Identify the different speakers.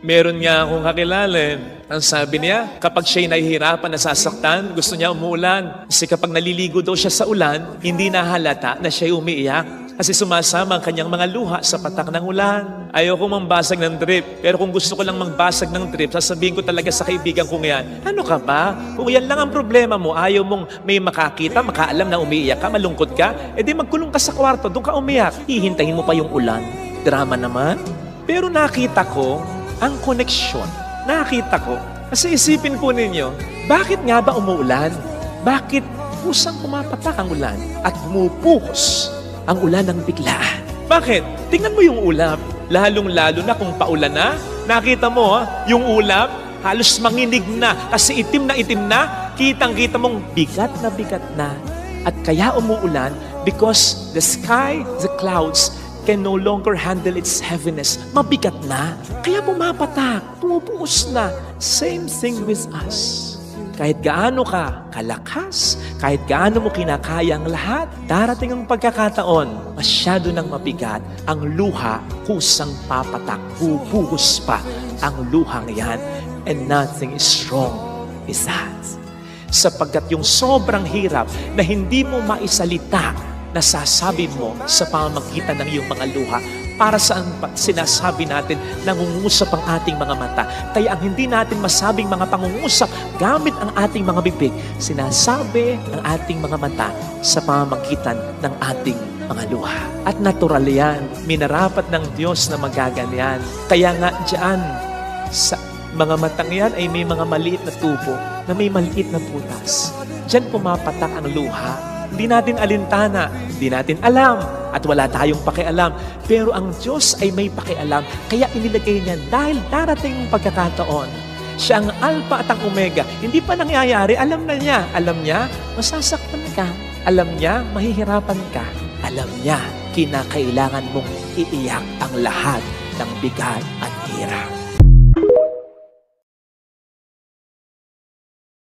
Speaker 1: Meron nga akong kakilala. Ang sabi niya, kapag siya'y nahihirapan, nasasaktan, gusto niya umuulan. Kasi kapag naliligo daw siya sa ulan, hindi nahalata na siya'y umiiyak. Kasi sumasama ang kanyang mga luha sa patak ng ulan. Ayoko mambasag ng drip. Pero kung gusto ko lang magbasag ng drip, sasabihin ko talaga sa kaibigan kong yan, ano ka ba? Kung yan lang ang problema mo, ayaw mong may makakita, makaalam na umiiyak ka, malungkot ka, edi magkulong ka sa kwarto, doon ka umiyak. Hihintayin mo pa yung ulan. Drama naman. Pero nakita ko ang koneksyon. Nakita ko. Kasi isipin po ninyo, bakit nga ba umuulan? Bakit kusang pumapatak ang ulan at bumupuhos ang ulan ng biglaan? Bakit? Tingnan mo yung ulap. Lalong-lalo na kung paulan na. Nakita mo, yung ulap, halos manginig na. Kasi itim na, kitang-kita mong bigat na. At kaya umuulan because the sky, the clouds, can no longer handle its heaviness. Mabigat na. Kaya pumapatak, pumupuos na. Same thing with us. Kahit gaano ka kalakas, kahit gaano mo kinakaya ang lahat, darating ang pagkakataon, masyado nang mabigat, ang luha kusang papatak, bubuhos pa ang luhang yan, and nothing is wrong with that. Sapagkat yung sobrang hirap na hindi mo maisalita, nasasabi mo sa pamamagitan ng iyong mga luha, para saan sinasabi natin nangungusap ang ating mga mata. Kaya ang hindi natin masabing mga pangungusap gamit ang ating mga bibig, sinasabi ang ating mga mata sa pamamagitan ng ating mga luha. At natural yan, minarapat ng Diyos na magaganyan. Kaya nga dyan, sa mga matang yan ay may mga maliit na tubo na may maliit na butas. Dyan pumapatak ang luha. Hindi natin alintana, hindi natin alam, at wala tayong pakialam. Pero ang Diyos ay may pakialam, kaya inilagay niya dahil darating ang pagkakataon. Siya ang Alpha at ang Omega. Hindi pa nangyayari, alam na niya. Alam niya, masasaktan ka. Alam niya, mahihirapan ka. Alam niya, kinakailangan mong iiyak ang lahat ng bigat at hirap.